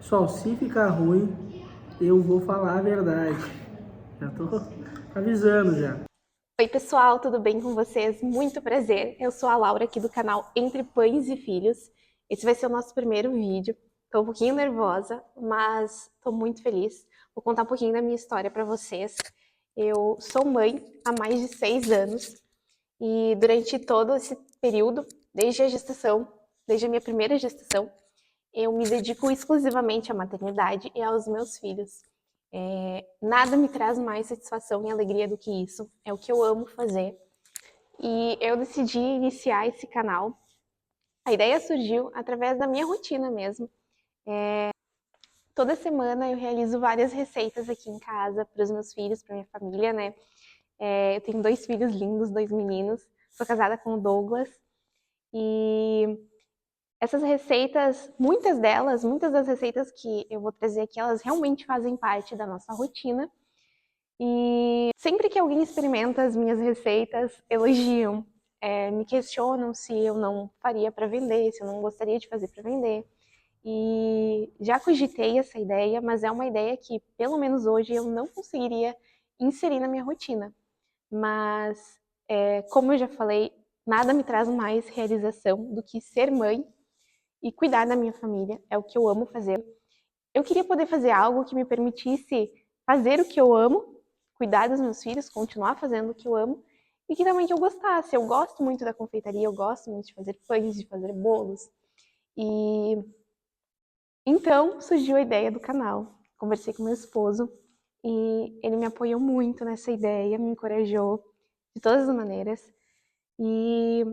Pessoal, se ficar ruim, eu vou falar a verdade. Já tô avisando já. Oi pessoal, tudo bem com vocês? Muito prazer, eu sou a Laura aqui do canal Entre Pães e Filhos. Esse vai ser o nosso primeiro vídeo, tô um pouquinho nervosa, mas tô muito feliz. Vou contar um pouquinho da minha história para vocês. Eu sou mãe há mais de 6 anos e durante todo esse período, desde a gestação, desde a minha primeira gestação, eu me dedico exclusivamente à maternidade e aos meus filhos. Nada me traz mais satisfação e alegria do que isso. É o que eu amo fazer. E eu decidi iniciar esse canal. A ideia surgiu através da minha rotina mesmo. Toda semana eu realizo várias receitas aqui em casa para os meus filhos, para minha família, né? Eu tenho 2 filhos lindos, 2 meninos. Sou casada com o Douglas. E essas receitas, muitas das receitas que eu vou trazer aqui, elas realmente fazem parte da nossa rotina. E sempre que alguém experimenta as minhas receitas, elogiam, me questionam se eu não faria para vender, se eu não gostaria de fazer para vender. E já cogitei essa ideia, mas é uma ideia que, pelo menos hoje, eu não conseguiria inserir na minha rotina. Mas, como eu já falei, nada me traz mais realização do que ser mãe e cuidar da minha família. É o que eu amo fazer. Eu queria poder fazer algo que me permitisse fazer o que eu amo, cuidar dos meus filhos, continuar fazendo o que eu amo, e que também que eu gostasse. Eu gosto muito da confeitaria, eu gosto muito de fazer pães, de fazer bolos. E então surgiu a ideia do canal. Conversei com meu esposo e ele me apoiou muito nessa ideia, me encorajou de todas as maneiras. E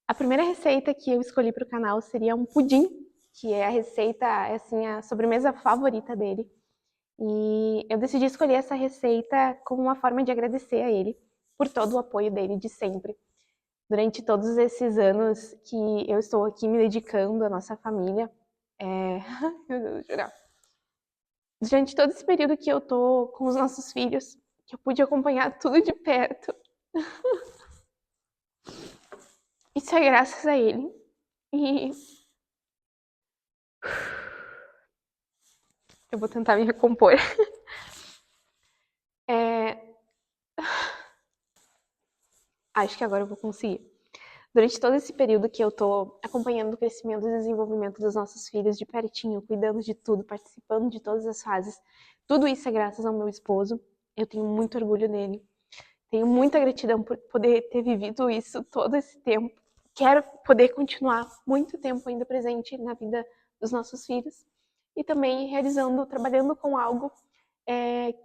a primeira receita que eu escolhi para o canal seria um pudim, que é a receita, é assim, a sobremesa favorita dele. E eu decidi escolher essa receita como uma forma de agradecer a ele por todo o apoio dele de sempre. Durante todos esses anos que eu estou aqui me dedicando à nossa família, meu Deus, chorar. Durante todo esse período que eu tô com os nossos filhos, que eu pude acompanhar tudo de perto, isso é graças a ele. E eu vou tentar me recompor. É, acho que agora eu vou conseguir. Durante todo esse período que eu tô acompanhando o crescimento e desenvolvimento dos nossos filhos de pertinho, cuidando de tudo, participando de todas as fases, tudo isso é graças ao meu esposo. Eu tenho muito orgulho nele. Tenho muita gratidão por poder ter vivido isso todo esse tempo. Quero poder continuar muito tempo ainda presente na vida dos nossos filhos e também realizando, trabalhando com algo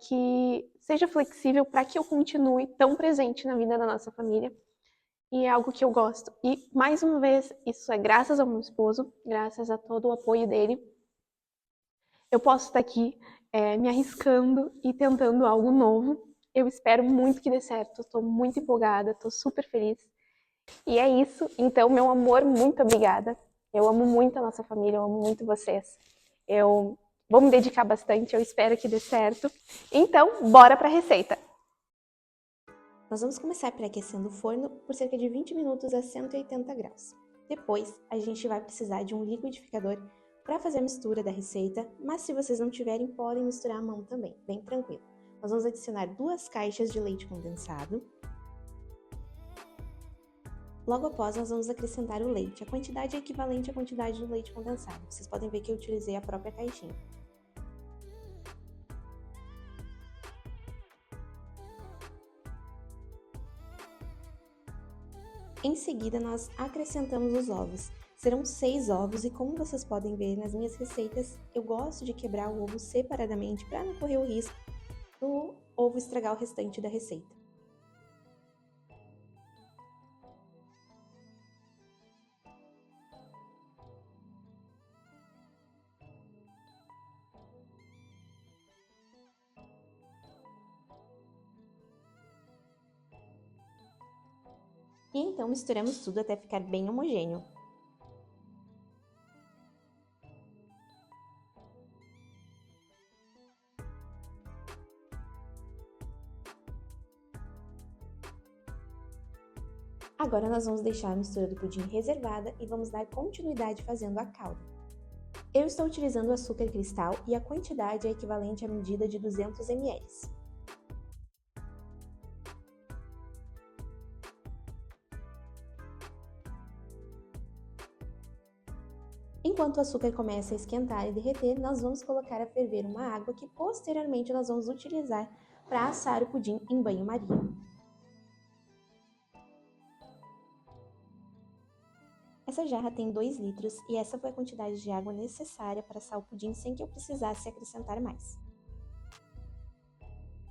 que seja flexível para que eu continue tão presente na vida da nossa família. E é algo que eu gosto. E, mais uma vez, isso é graças ao meu esposo, graças a todo o apoio dele. Eu posso estar aqui me arriscando e tentando algo novo. Eu espero muito que dê certo. Estou muito empolgada, estou super feliz. E é isso. Então, meu amor, muito obrigada. Eu amo muito a nossa família, eu amo muito vocês. Eu vou me dedicar bastante, eu espero que dê certo. Então, bora para a receita. Nós vamos começar pré-aquecendo o forno por cerca de 20 minutos a 180 graus. Depois, a gente vai precisar de um liquidificador para fazer a mistura da receita, mas se vocês não tiverem, podem misturar à mão também, bem tranquilo. Nós vamos adicionar 2 caixas de leite condensado. Logo após, nós vamos acrescentar o leite. A quantidade é equivalente à quantidade do leite condensado. Vocês podem ver que eu utilizei a própria caixinha. Em seguida, nós acrescentamos os ovos. Serão 6 ovos e como vocês podem ver nas minhas receitas, eu gosto de quebrar o ovo separadamente para não correr o risco do ovo estragar o restante da receita. E então misturamos tudo até ficar bem homogêneo. Agora nós vamos deixar a mistura do pudim reservada e vamos dar continuidade fazendo a calda. Eu estou utilizando açúcar cristal e a quantidade é equivalente à medida de 200 ml. Enquanto o açúcar começa a esquentar e derreter, nós vamos colocar a ferver uma água que posteriormente nós vamos utilizar para assar o pudim em banho-maria. Essa jarra tem 2 litros e essa foi a quantidade de água necessária para assar o pudim sem que eu precisasse acrescentar mais.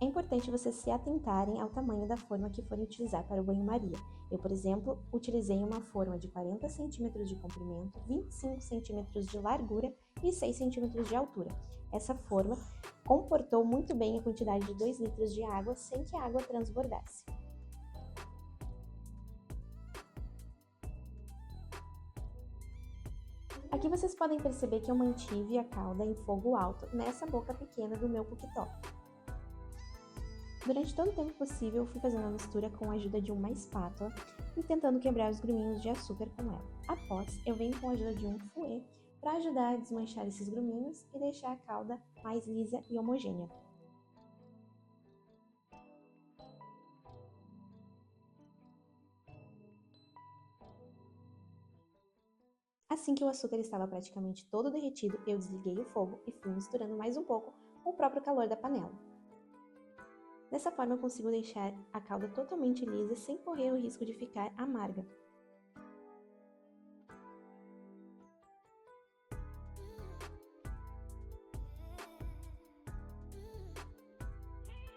É importante vocês se atentarem ao tamanho da forma que forem utilizar para o banho-maria. Eu, por exemplo, utilizei uma forma de 40 cm de comprimento, 25 cm de largura e 6 cm de altura. Essa forma comportou muito bem a quantidade de 2 litros de água sem que a água transbordasse. Aqui vocês podem perceber que eu mantive a calda em fogo alto nessa boca pequena do meu cooktop. Durante todo o tempo possível, eu fui fazendo a mistura com a ajuda de uma espátula e tentando quebrar os gruminhos de açúcar com ela. Após, eu venho com a ajuda de um fouet para ajudar a desmanchar esses gruminhos e deixar a calda mais lisa e homogênea. Assim que o açúcar estava praticamente todo derretido, eu desliguei o fogo e fui misturando mais um pouco com o próprio calor da panela. Dessa forma eu consigo deixar a calda totalmente lisa sem correr o risco de ficar amarga.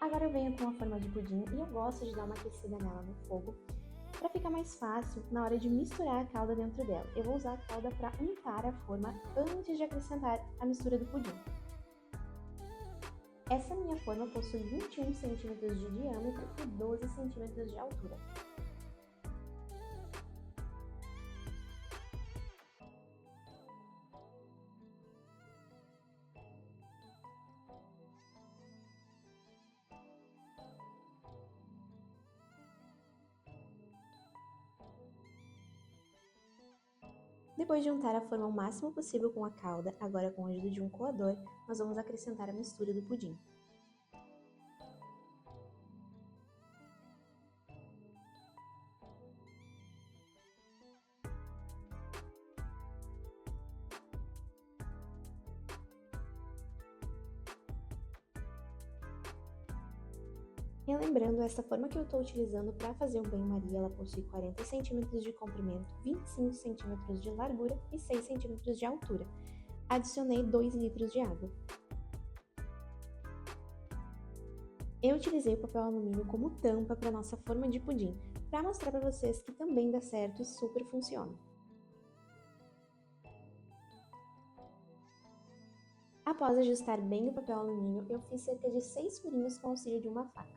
Agora eu venho com a forma de pudim e eu gosto de dar uma aquecida nela no fogo para ficar mais fácil na hora de misturar a calda dentro dela. Eu vou usar a calda para untar a forma antes de acrescentar a mistura do pudim. Essa minha forma possui 21 cm de diâmetro e 12 cm de altura. Depois de untar a forma o máximo possível com a calda, agora com a ajuda de um coador, nós vamos acrescentar a mistura do pudim. E lembrando, essa forma que eu estou utilizando para fazer o banho-maria, ela possui 40 cm de comprimento, 25 cm de largura e 6 cm de altura. Adicionei 2 litros de água. Eu utilizei o papel alumínio como tampa para nossa forma de pudim, para mostrar para vocês que também dá certo e super funciona. Após ajustar bem o papel alumínio, eu fiz cerca de 6 furinhos com o auxílio de uma faca.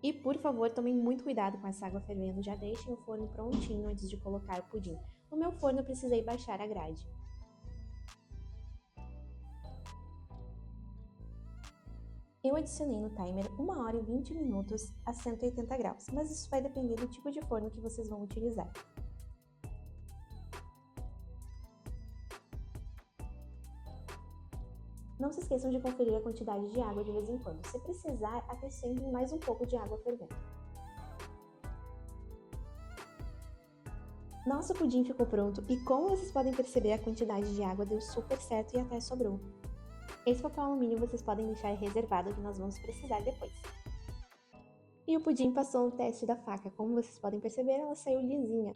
E por favor, tomem muito cuidado com essa água fervendo, já deixem o forno prontinho antes de colocar o pudim. No meu forno eu precisei baixar a grade. Eu adicionei no timer 1 hora e 20 minutos a 180 graus, mas isso vai depender do tipo de forno que vocês vão utilizar. Não se esqueçam de conferir a quantidade de água de vez em quando. Se precisar, acrescentem mais um pouco de água fervendo. Nosso pudim ficou pronto e, como vocês podem perceber, a quantidade de água deu super certo e até sobrou. Esse papel alumínio vocês podem deixar reservado que nós vamos precisar depois. E o pudim passou no teste da faca. Como vocês podem perceber, ela saiu lisinha.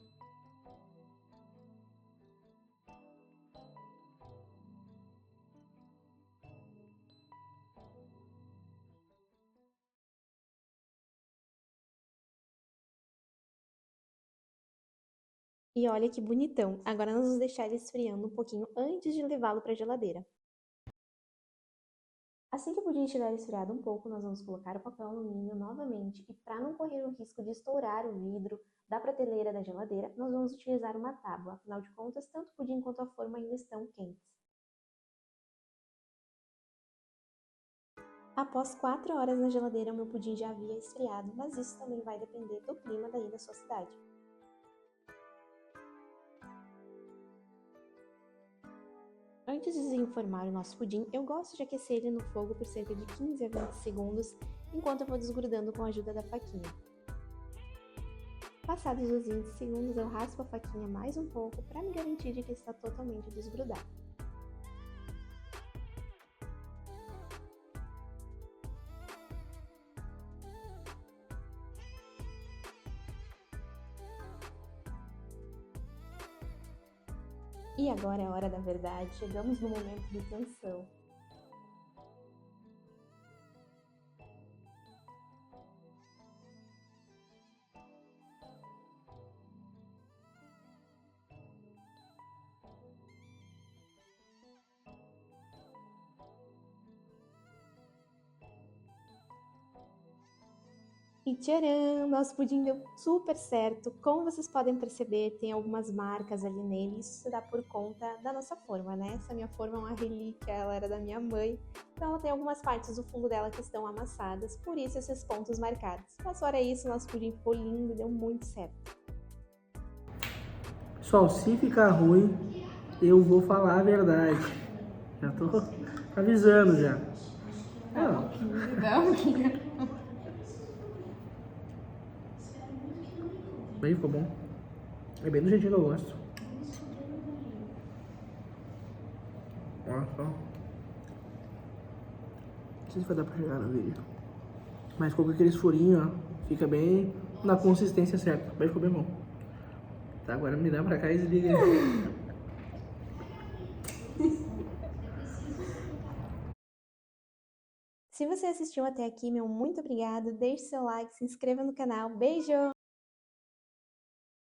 E olha que bonitão! Agora nós vamos deixar ele esfriando um pouquinho antes de levá-lo para a geladeira. Assim que o pudim estiver esfriado um pouco, nós vamos colocar o papel alumínio novamente e para não correr o risco de estourar o vidro da prateleira da geladeira, nós vamos utilizar uma tábua. Afinal de contas, tanto o pudim quanto a forma ainda estão quentes. Após 4 horas na geladeira, o meu pudim já havia esfriado, mas isso também vai depender do clima daí da sua cidade. Antes de desenformar o nosso pudim, eu gosto de aquecer ele no fogo por cerca de 15 a 20 segundos, enquanto eu vou desgrudando com a ajuda da faquinha. Passados os 20 segundos, eu raspo a faquinha mais um pouco para me garantir de que está totalmente desgrudado. E agora é a hora da verdade, chegamos no momento de tensão. E tcharam! Nosso pudim deu super certo. Como vocês podem perceber, tem algumas marcas ali nele. Isso se dá por conta da nossa forma, né? Essa minha forma é uma relíquia, ela era da minha mãe. Então ela tem algumas partes do fundo dela que estão amassadas, por isso esses pontos marcados. Mas fora isso, nosso pudim ficou lindo e deu muito certo. Pessoal, se ficar ruim, eu vou falar a verdade. Já tô avisando já. Bem, ficou bom. É bem do jeitinho que eu gosto. Olha só. Não sei se vai dar pra chegar no vídeo. Mas ficou com aqueles furinhos, ó. Fica bem na consistência certa. Mas ficou bem bom. Tá, agora me dá pra cá e desliga aí. Se você assistiu até aqui, meu muito obrigado. Deixe seu like, se inscreva no canal. Beijo!